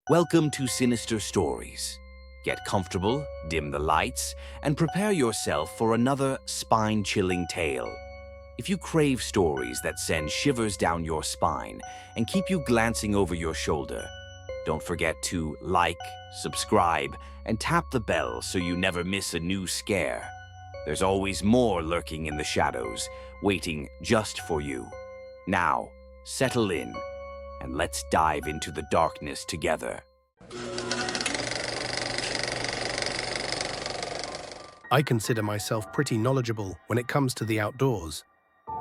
Welcome to Sinister Stories. Get comfortable, dim the lights, and prepare yourself for another spine-chilling tale. If you crave stories that send shivers down your spine and keep you glancing over your shoulder, don't forget to like, subscribe, and tap the bell so you never miss a new scare. There's always more lurking in the shadows, waiting just for you. Now, settle in, and let's dive into the darkness together. I consider myself pretty knowledgeable when it comes to the outdoors.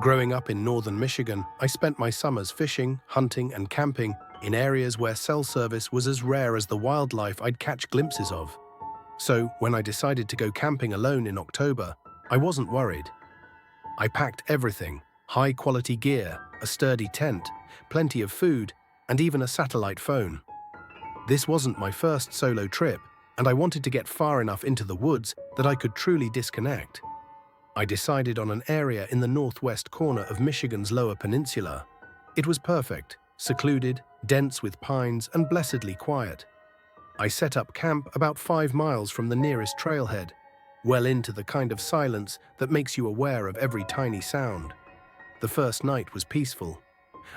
Growing up in northern Michigan, I spent my summers fishing, hunting, and camping in areas where cell service was as rare as the wildlife I'd catch glimpses of. So, when I decided to go camping alone in October, I wasn't worried. I packed everything: high-quality gear, a sturdy tent, plenty of food, and even a satellite phone. This wasn't my first solo trip, and I wanted to get far enough into the woods that I could truly disconnect. I decided on an area in the northwest corner of Michigan's Lower Peninsula. It was perfect, secluded, dense with pines, and blessedly quiet. I set up camp about 5 miles from the nearest trailhead, well into the kind of silence that makes you aware of every tiny sound. The first night was peaceful.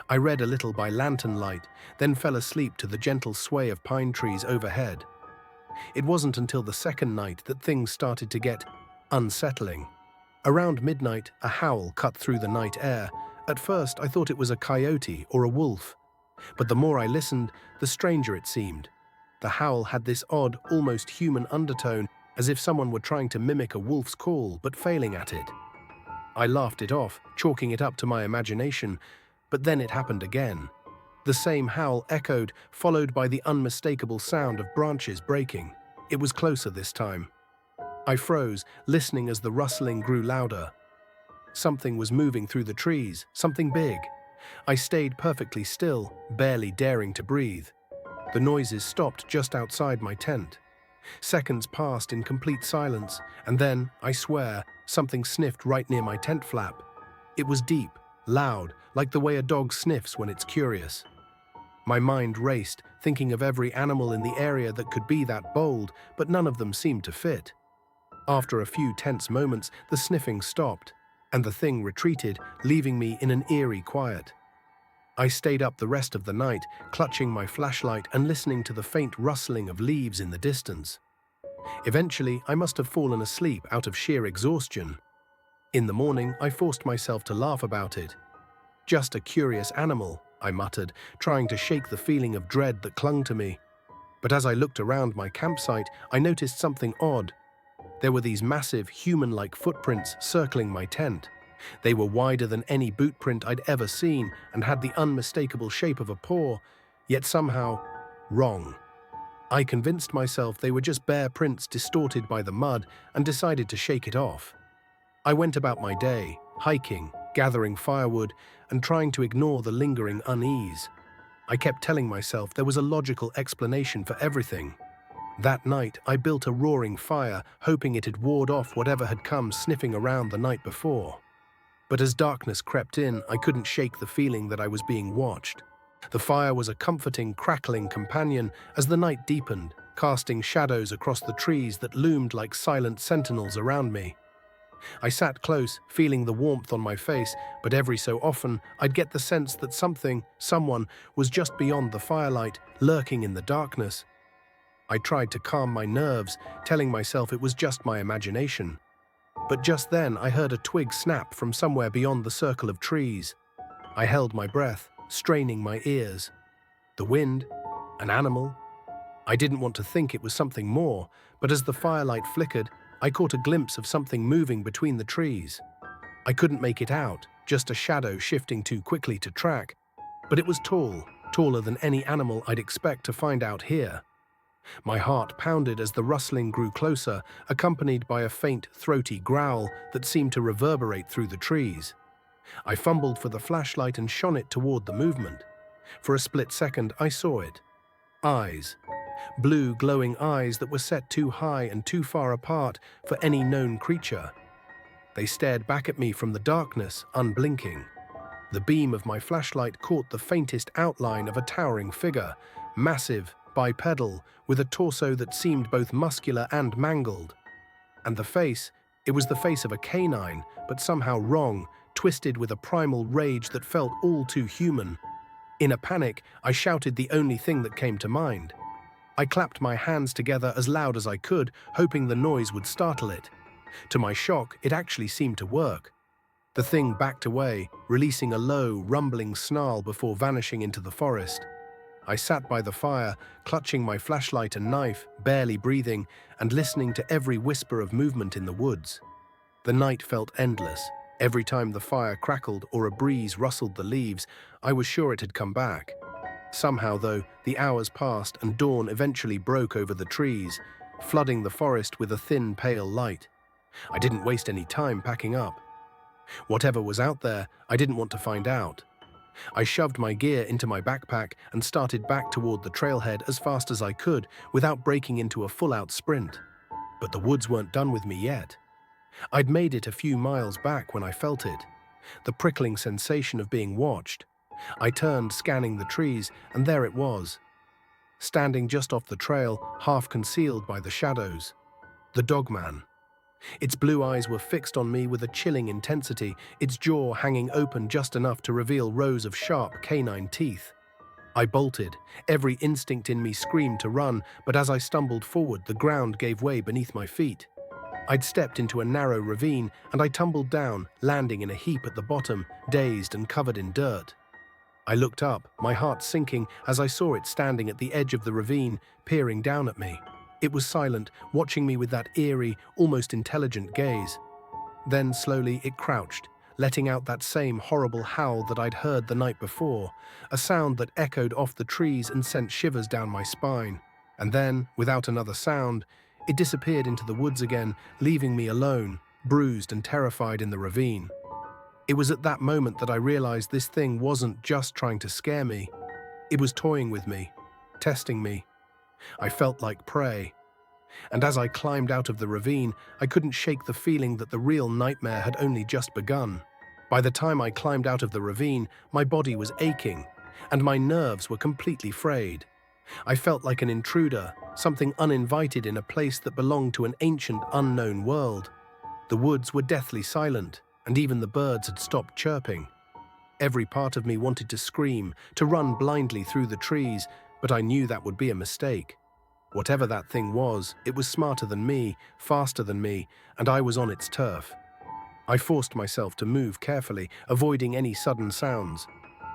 I read a little by lantern light, then fell asleep to the gentle sway of pine trees overhead. It wasn't until the second night that things started to get unsettling. Around midnight, a howl cut through the night air. At first, I thought it was a coyote or a wolf. But the more I listened, the stranger it seemed. The howl had this odd, almost human undertone, as if someone were trying to mimic a wolf's call but failing at it. I laughed it off, chalking it up to my imagination, but then it happened again. The same howl echoed, followed by the unmistakable sound of branches breaking. It was closer this time. I froze, listening as the rustling grew louder. Something was moving through the trees, something big. I stayed perfectly still, barely daring to breathe. The noises stopped just outside my tent. Seconds passed in complete silence, and then, I swear, something sniffed right near my tent flap. It was deep, loud, like the way a dog sniffs when it's curious. My mind raced, thinking of every animal in the area that could be that bold, but none of them seemed to fit. After a few tense moments, the sniffing stopped, and the thing retreated, leaving me in an eerie quiet. I stayed up the rest of the night, clutching my flashlight and listening to the faint rustling of leaves in the distance. Eventually, I must have fallen asleep out of sheer exhaustion. In the morning, I forced myself to laugh about it. "Just a curious animal," I muttered, trying to shake the feeling of dread that clung to me. But as I looked around my campsite, I noticed something odd. There were these massive, human-like footprints circling my tent. They were wider than any boot print I'd ever seen and had the unmistakable shape of a paw, yet somehow wrong. I convinced myself they were just bare prints distorted by the mud and decided to shake it off. I went about my day, hiking, gathering firewood, and trying to ignore the lingering unease. I kept telling myself there was a logical explanation for everything. That night, I built a roaring fire, hoping it'd ward off whatever had come sniffing around the night before. But as darkness crept in, I couldn't shake the feeling that I was being watched. The fire was a comforting, crackling companion as the night deepened, casting shadows across the trees that loomed like silent sentinels around me. I sat close, feeling the warmth on my face, but every so often I'd get the sense that someone was just beyond the firelight, lurking in the darkness. I tried to calm my nerves, telling myself it was just my imagination. But just then I heard a twig snap from somewhere beyond the circle of trees. I held my breath, straining my ears. The wind? An animal? I didn't want to think it was something more, but as the firelight flickered, I caught a glimpse of something moving between the trees. I couldn't make it out, just a shadow shifting too quickly to track, but it was tall, taller than any animal I'd expect to find out here. My heart pounded as the rustling grew closer, accompanied by a faint, throaty growl that seemed to reverberate through the trees. I fumbled for the flashlight and shone it toward the movement. For a split second, I saw it. Eyes. Blue, glowing eyes that were set too high and too far apart for any known creature. They stared back at me from the darkness, unblinking. The beam of my flashlight caught the faintest outline of a towering figure, massive, bipedal, with a torso that seemed both muscular and mangled. And the face, it was the face of a canine, but somehow wrong, twisted with a primal rage that felt all too human. In a panic, I shouted the only thing that came to mind. I clapped my hands together as loud as I could, hoping the noise would startle it. To my shock, it actually seemed to work. The thing backed away, releasing a low, rumbling snarl before vanishing into the forest. I sat by the fire, clutching my flashlight and knife, barely breathing, and listening to every whisper of movement in the woods. The night felt endless. Every time the fire crackled or a breeze rustled the leaves, I was sure it had come back. Somehow, though, the hours passed and dawn eventually broke over the trees, flooding the forest with a thin, pale light. I didn't waste any time packing up. Whatever was out there, I didn't want to find out. I shoved my gear into my backpack and started back toward the trailhead as fast as I could without breaking into a full-out sprint. But the woods weren't done with me yet. I'd made it a few miles back when I felt it, the prickling sensation of being watched. I turned, scanning the trees, and there it was, standing just off the trail, half concealed by the shadows. The Dogman. Its blue eyes were fixed on me with a chilling intensity, its jaw hanging open just enough to reveal rows of sharp canine teeth. I bolted. Every instinct in me screamed to run, but as I stumbled forward, the ground gave way beneath my feet. I'd stepped into a narrow ravine, and I tumbled down, landing in a heap at the bottom, dazed and covered in dirt. I looked up, my heart sinking as I saw it standing at the edge of the ravine, peering down at me. It was silent, watching me with that eerie, almost intelligent gaze. Then slowly it crouched, letting out that same horrible howl that I'd heard the night before, a sound that echoed off the trees and sent shivers down my spine. And then, without another sound, it disappeared into the woods again, leaving me alone, bruised and terrified in the ravine. It was at that moment that I realized this thing wasn't just trying to scare me. It was toying with me, testing me. I felt like prey. And as I climbed out of the ravine, I couldn't shake the feeling that the real nightmare had only just begun. By the time I climbed out of the ravine, my body was aching, and my nerves were completely frayed. I felt like an intruder, something uninvited in a place that belonged to an ancient, unknown world. The woods were deathly silent, and even the birds had stopped chirping. Every part of me wanted to scream, to run blindly through the trees, but I knew that would be a mistake. Whatever that thing was, it was smarter than me, faster than me, and I was on its turf. I forced myself to move carefully, avoiding any sudden sounds.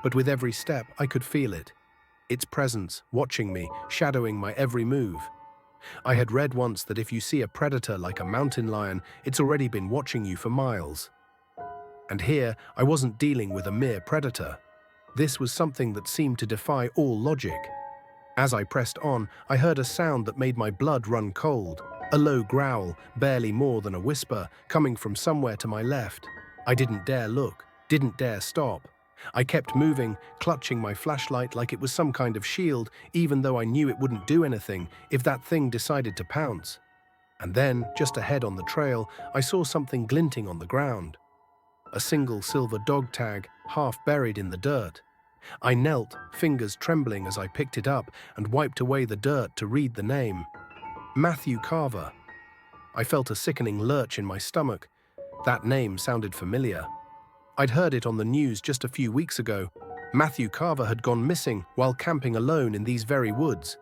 But with every step, I could feel it. Its presence, watching me, shadowing my every move. I had read once that if you see a predator like a mountain lion, it's already been watching you for miles. And here, I wasn't dealing with a mere predator. This was something that seemed to defy all logic. As I pressed on, I heard a sound that made my blood run cold. A low growl, barely more than a whisper, coming from somewhere to my left. I didn't dare look, didn't dare stop. I kept moving, clutching my flashlight like it was some kind of shield, even though I knew it wouldn't do anything if that thing decided to pounce. And then, just ahead on the trail, I saw something glinting on the ground. A single silver dog tag, half buried in the dirt. I knelt, fingers trembling as I picked it up and wiped away the dirt to read the name. Matthew Carver. I felt a sickening lurch in my stomach. That name sounded familiar. I'd heard it on the news just a few weeks ago. Matthew Carver had gone missing while camping alone in these very woods.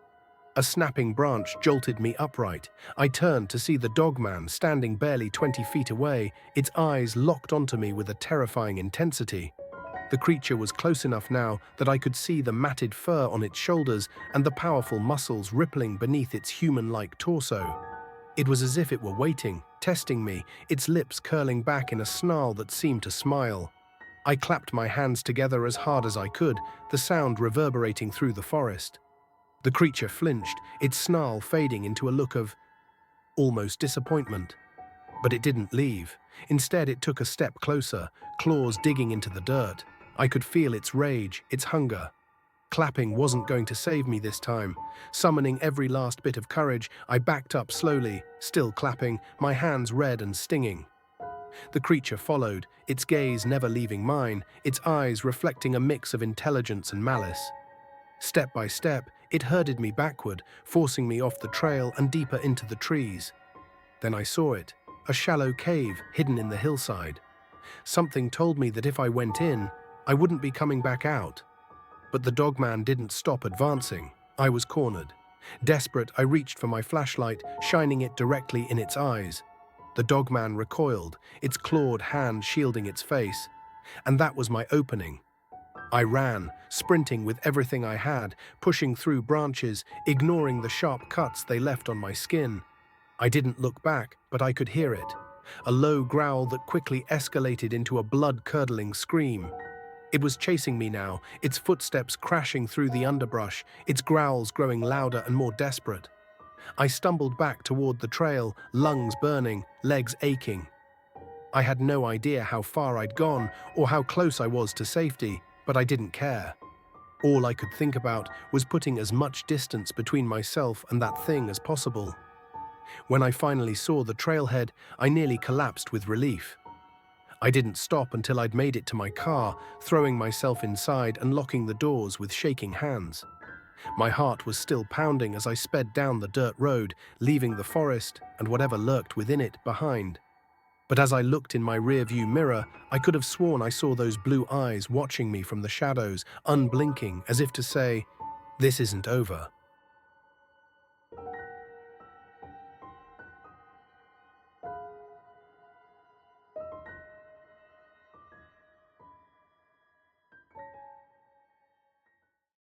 A snapping branch jolted me upright. I turned to see the Dogman standing barely 20 feet away, its eyes locked onto me with a terrifying intensity. The creature was close enough now that I could see the matted fur on its shoulders and the powerful muscles rippling beneath its human-like torso. It was as if it were waiting, testing me, its lips curling back in a snarl that seemed to smile. I clapped my hands together as hard as I could, the sound reverberating through the forest. The creature flinched, its snarl fading into a look of almost disappointment. But it didn't leave. Instead, it took a step closer, claws digging into the dirt. I could feel its rage, its hunger. Clapping wasn't going to save me this time. Summoning every last bit of courage, I backed up slowly, still clapping, my hands red and stinging. The creature followed, its gaze never leaving mine, its eyes reflecting a mix of intelligence and malice. Step by step, It herded me backward, forcing me off the trail and deeper into the trees. Then I saw it, a shallow cave hidden in the hillside. Something told me that if I went in, I wouldn't be coming back out. But the dogman didn't stop advancing. I was cornered. Desperate, I reached for my flashlight, shining it directly in its eyes. The dogman recoiled, its clawed hand shielding its face. And that was my opening. I ran, sprinting with everything I had, pushing through branches, ignoring the sharp cuts they left on my skin. I didn't look back, but I could hear it. A low growl that quickly escalated into a blood-curdling scream. It was chasing me now, its footsteps crashing through the underbrush, its growls growing louder and more desperate. I stumbled back toward the trail, lungs burning, legs aching. I had no idea how far I'd gone or how close I was to safety, but I didn't care. All I could think about was putting as much distance between myself and that thing as possible. When I finally saw the trailhead, I nearly collapsed with relief. I didn't stop until I'd made it to my car, throwing myself inside and locking the doors with shaking hands. My heart was still pounding as I sped down the dirt road, leaving the forest and whatever lurked within it behind. But as I looked in my rearview mirror, I could have sworn I saw those blue eyes watching me from the shadows, unblinking, as if to say, "This isn't over."